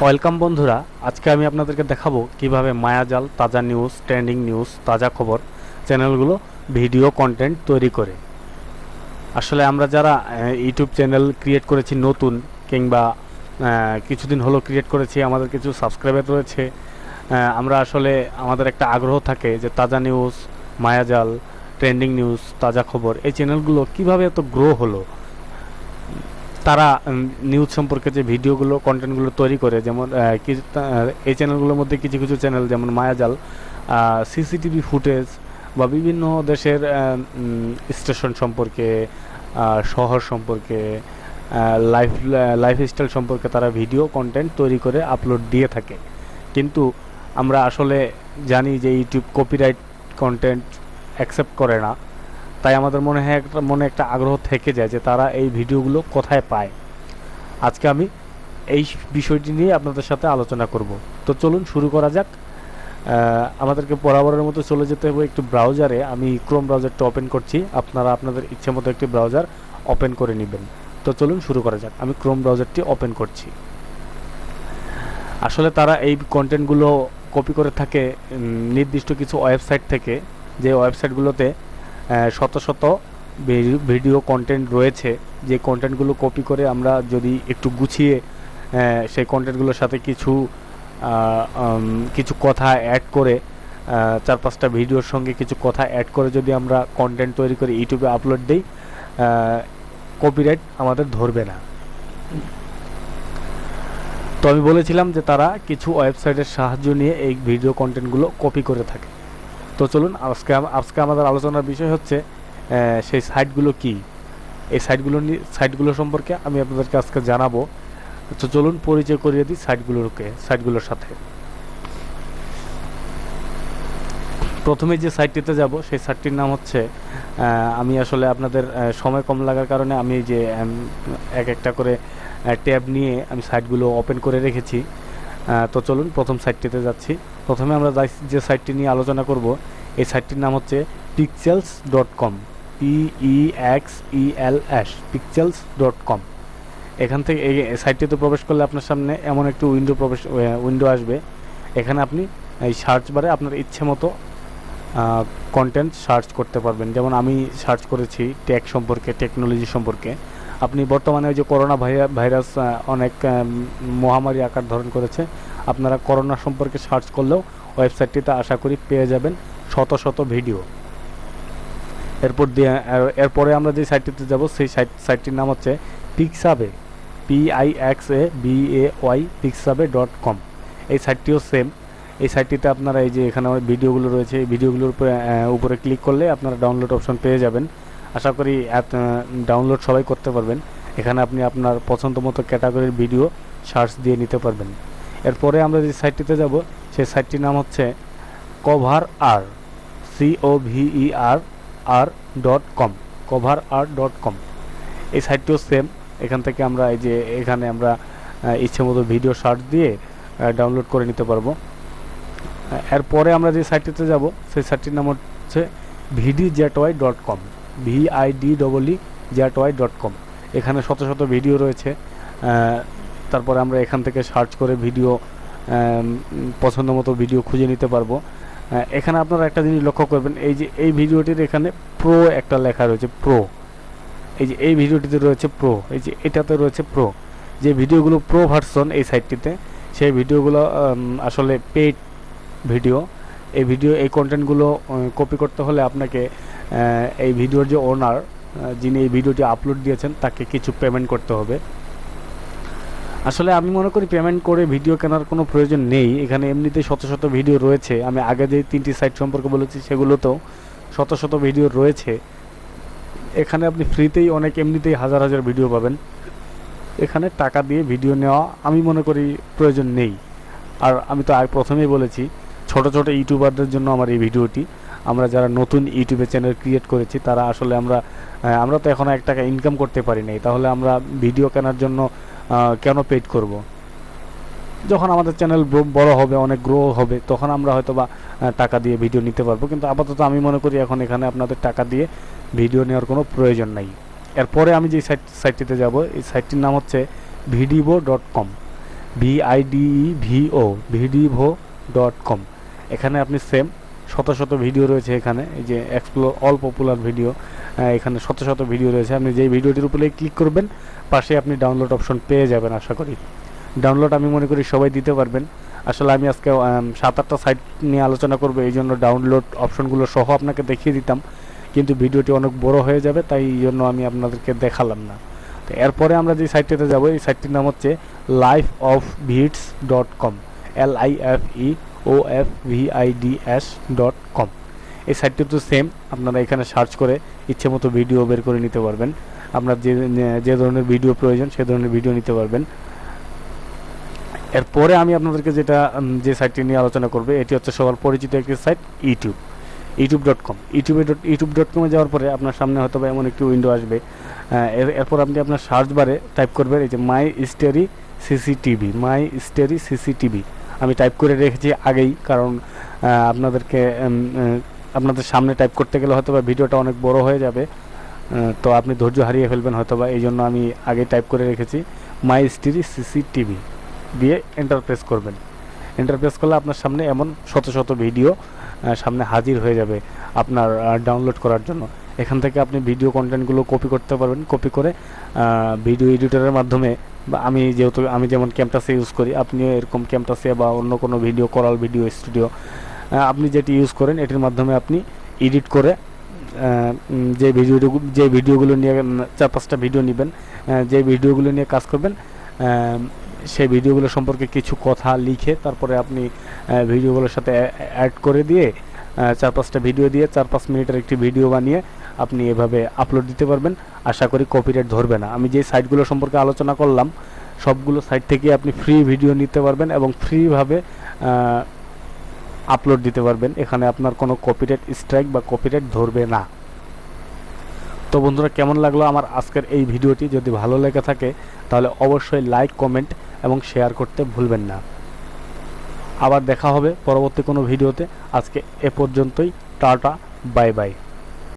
Welcome বন্ধুরা, আজকে আমি আপনাদেরকে দেখাবো কিভাবে মায়াজাল, তাজা নিউজ, ট্রেন্ডিং নিউজ, তাজা খবর চ্যানেলগুলো ভিডিও কন্টেন্ট তৈরি করে। আসলে আমরা যারা ইউটিউব চ্যানেল ক্রিয়েট করেছি নতুন, কিংবা কিছুদিন হলো ক্রিয়েট করেছি, আমাদের কিছু সাবস্ক্রাইবার রয়েছে, আমরা আসলে আমাদের একটা আগ্রহ থাকে যে তাজা নিউজ, মায়াজাল, ট্রেন্ডিং নিউজ, তাজা খবর এই চ্যানেলগুলো কিভাবে এত গ্রো হলো। তারা নিউজ সম্পর্কে যে ভিডিওগুলো, কন্টেন্টগুলো তৈরি করে, যেমন এই চ্যানেলগুলোর মধ্যে কিছু কিছু চ্যানেল যেমন মায়াজাল সিসিটিভি ফুটেজ বা বিভিন্ন দেশের স্টেশন সম্পর্কে, শহর সম্পর্কে, লাইফ লাইফস্টাইল সম্পর্কে তারা ভিডিও কন্টেন্ট তৈরি করে আপলোড দিয়ে থাকে। কিন্তু আমরা আসলে জানি যে ইউটিউব কপিরাইট কন্টেন্ট অ্যাকসেপ্ট করে না, তাই আমাদের মনে একটা আগ্রহ থেকে যায় যে তারা এই ভিডিওগুলো কোথায় পায়। আজকে আমি এই বিষয়টি নিয়ে আপনাদের সাথে আলোচনা করব। তো চলুন শুরু করা যাক। আমাদেরকে বরাবরের মতো চলে যেতে হবে একটু ব্রাউজারে। আমি ক্রোম ব্রাউজারটা ওপেন করছি, আপনারা আপনাদের ইচ্ছে মতো একটি ব্রাউজার ওপেন করে নেবেন। তো চলুন শুরু করা যাক। আমি ক্রোম ব্রাউজারটি ওপেন করছি। আসলে তারা এই কন্টেন্টগুলো কপি করে থাকে নির্দিষ্ট কিছু ওয়েবসাইট থেকে, যে ওয়েবসাইটগুলোতে শত শত ভিডিও কন্টেন্ট রয়েছে। যে কন্টেন্টগুলো কপি করে আমরা যদি একটু গুছিয়ে সেই কন্টেন্টগুলোর সাথে কিছু কথা অ্যাড করে, 4-5টা ভিডিওর সঙ্গে কিছু কথা অ্যাড করে যদি আমরা কন্টেন্ট তৈরি করে ইউটিউবে আপলোড দিই, কপিরাইট আমাদের ধরবে না। তো আমি বলেছিলাম যে তারা কিছু ওয়েবসাইটের সাহায্য নিয়ে এই ভিডিও কন্টেন্টগুলো কপি করে থাকে। তো চলুন, আজকে আমাদের আলোচনার বিষয় হচ্ছে সেই সাইটগুলো কি। এই সাইটগুলো সম্পর্কে আমি আপনাদেরকে আজকে জানাবো। তো চলুন পরিচয় করিয়ে দিই সাইটগুলোর সাথে। প্রথমে যে সাইটটিতে যাব সেই সাইটটির নাম হচ্ছে, আমি আসলে আপনাদের সময় কম লাগার কারণে আমি যে এক একটা করে ট্যাব নিয়ে আমি সাইটগুলো ওপেন করে রেখেছি। তো চলুন প্রথম সাইটটিতে যাচ্ছি। প্রথমে আমরা যে সাইটটি নিয়ে আলোচনা করব, এই সাইটটির নাম হচ্ছে pixels.com, PEXELS, pixels.com। এখান থেকে এই সাইটটিতে প্রবেশ করলে আপনার সামনে এমন একটি উইন্ডো আসবে। এখানে আপনি এই সার্চ বারে আপনার ইচ্ছে মতো কন্টেন্ট সার্চ করতে পারবেন। যেমন আমি সার্চ করেছি টেক সম্পর্কে, টেকনোলজি সম্পর্কে। আপনি বর্তমানে ওই যে করোনা ভাইরাস অনেক মহামারী আকার ধারণ করেছে, আপনারা করোনা সম্পর্কে সার্চ করলেও ওয়েবসাইটটিতে আশা করি পেয়ে যাবেন শত শত ভিডিও। এরপরে আমরা যে সাইটটিতে যাব সেই সাইটটির নাম হচ্ছে পিক্সাবে, PIXABAY, pixabe.com। এই সাইটটিও সেম। এই সাইটটিতে আপনারা এই যে এখানে ভিডিওগুলো রয়েছে, এই ভিডিওগুলোর উপরে ক্লিক করলে আপনারা ডাউনলোড অপশন পেয়ে যাবেন। আশা করি ডাউনলোড সবাই করতে পারবেন। এখানে আপনি আপনার পছন্দ মতো ক্যাটাগরির ভিডিও সার্চ দিয়ে নিতে পারবেন। এরপরে আমরা যে সাইটটিতে যাব সেই সাইটটির নাম হচ্ছে cover.r, COVER.com, cover.r.com। এই সাইটটিও সেম। এখান থেকে আমরা এখানে আমরা ইচ্ছে মতো ভিডিও সার্চ দিয়ে ডাউনলোড করে নিতে পারবো। এরপরে আমরা যে সাইটটিতে যাব সেই সাইটটির নাম হচ্ছে vidjetoi.com, VIDEEJETOI.com। এখানে শত শত ভিডিও রয়েছে। তারপরে আমরা এখান থেকে সার্চ করে ভিডিও, পছন্দ মতো ভিডিও খুঁজে নিতে পারবো। এখানে আপনারা একটা জিনিস লক্ষ্য করবেন, এই যে এই ভিডিওটির এখানে প্রো একটা লেখা রয়েছে, প্রো। এই যে এই ভিডিওটিতে রয়েছে প্রো, এই যে এটাতে রয়েছে প্রো। যে ভিডিওগুলো প্রো ভার্সন এই সাইটটিতে, সেই ভিডিওগুলো আসলে পেইড ভিডিও। এই কন্টেন্টগুলো কপি করতে হলে আপনাকে এই ভিডিওর যে ওনার, যিনি এই ভিডিওটি আপলোড দিয়েছেন, তাকে কিছু পেমেন্ট করতে হবে। আসলে আমি মনে করি পেমেন্ট করে ভিডিও কেনার কোনো প্রয়োজন নেই। এখানে এমনিতেই শত শত ভিডিও রয়েছে। আমি আগে যে 3টি সাইট সম্পর্কে বলেছি সেগুলোতেও শত শত ভিডিও রয়েছে। এখানে আপনি ফ্রিতেই অনেক এমনিতেই হাজার হাজার ভিডিও পাবেন। এখানে টাকা দিয়ে ভিডিও নেওয়া আমি মনে করি প্রয়োজন নেই। আর আমি তো প্রথমেই বলেছি, ছোট ছোট ইউটিউবারদের জন্য আমার এই ভিডিওটি। আমরা যারা নতুন ইউটিউবে চ্যানেল ক্রিয়েট করেছি তারা আসলে আমরা তো এখনও 1 টাকা ইনকাম করতে পারি নাই, তাহলে আমরা ভিডিও কেনার জন্য কেন পেড করব? যখন আমাদের চ্যানেল বড় হবে, অনেক গ্রো হবে, তখন আমরা হয়তো বা টাকা দিয়ে ভিডিও নিতে পারবো। কিন্তু আপাতত আমি মনে করি এখন এখানে আপনাদের টাকা দিয়ে ভিডিও নেওয়ার কোনো প্রয়োজন নাই। এরপরে আমি যে সাইটটিতে যাব, এই সাইটটির নাম হচ্ছে vidibo.com, vidvo.com। এখানে আপনি সেম শত শত ভিডিও রয়েছে, এখানে এই যে এক্সপ্লোর অল পপুলার ভিডিও, এখানে শত শত ভিডিও রয়েছে। আপনি যেই ভিডিওটির উপরে ক্লিক করবেন পাশে আপনি ডাউনলোড অপশন পেয়ে যাবেন। আশা করি ডাউনলোড আমি মনে করি সবাই দিতে পারবেন। আসলে আমি আজকে 7-8টা সাইট নিয়ে আলোচনা করবো, এই জন্য ডাউনলোড অপশনগুলো সহ আপনাকে দেখিয়ে দিতাম, কিন্তু ভিডিওটি অনেক বড় হয়ে যাবে, তাই এই জন্য আমি আপনাদেরকে দেখালাম না। তো এরপরে আমরা যে সাইটটিতে যাব, এই সাইটটির নাম হচ্ছে lifeofvids.com, lifeofvids.com। এই সাইটটি তো সেম, আপনারা এখানে সার্চ করে ইচ্ছে মতো ভিডিও বের করে নিতে পারবেন। আপনার যে ধরনের ভিডিও প্রয়োজন সে ধরনের ভিডিও নিতে পারবেন। এরপরে আমি আপনাদেরকে যে সাইটটি নিয়ে আলোচনা করবে, এটি হচ্ছে সবার পরিচিত একটি সাইট youtube.com। youtube.com-এ যাওয়ার পরে আপনার সামনে হয়তো বা এমন একটি উইন্ডো আসবে। এরপর আপনি আপনার সার্চ বারে টাইপ করবেন এই যে মাই স্টোরি সিসিটিভি। আমি টাইপ করে রেখেছি আগেই, কারণ আপনাদের সামনে টাইপ করতে গেলে হয়তো বা ভিডিওটা অনেক বড় হয়ে যাবে, তো আপনি ধৈর্য হারিয়ে ফেলবেন হয়তো বা, এই জন্য আমি আগে টাইপ করে রেখেছি মাই স্টোরি সিসিটিভি দিয়ে এন্টার প্রেস করবেন। এন্টার প্রেস করলে আপনার সামনে এমন শত শত ভিডিও সামনে হাজির হয়ে যাবে আপনার ডাউনলোড করার জন্য। এখান থেকে আপনি ভিডিও কন্টেন্টগুলো কপি করতে পারবেন। কপি করে ভিডিও এডিটরের মাধ্যমে, বা আমি যেমন ক্যামটাসে ইউজ করি, আপনিও এরকম ক্যামটাসে বা অন্য কোনো ভিডিও কোরাল ভিডিও স্টুডিও আপনি যেটি ইউজ করেন এটির মাধ্যমে আপনি এডিট করে যে ভিডিওগুলো নিয়ে 4-5টা ভিডিও নেবেন, যে ভিডিওগুলো নিয়ে কাজ করবেন, সেই ভিডিওগুলো সম্পর্কে কিছু কথা লিখে তারপরে আপনি ভিডিওগুলোর সাথে অ্যাড করে দিয়ে 4-5টা ভিডিও দিয়ে 4-5 মিনিটের একটি ভিডিও বানিয়ে আপনি এভাবে আপলোড দিতে পারবেন। আশা করি কপিরাইট ধরবে না। আমি যে সাইটগুলো সম্পর্কে আলোচনা করলাম সবগুলো সাইট থেকে আপনি ফ্রি ভিডিও নিতে পারবেন এবং ফ্রিভাবে আপলোড দিতে পারবেন। এখানে আপনার কোনো কপিরাইট স্ট্রাইক বা কপিরাইট ধরবে না। তো বন্ধুরা, কেমন লাগলো আমার আজকের এই ভিডিওটি? যদি ভালো লেগে থাকে তাহলে অবশ্যই লাইক, কমেন্ট এবং শেয়ার করতে ভুলবেন না। আবার দেখা হবে পরবর্তী কোনো ভিডিওতে। আজকে এ পর্যন্তই। Tata, bye bye.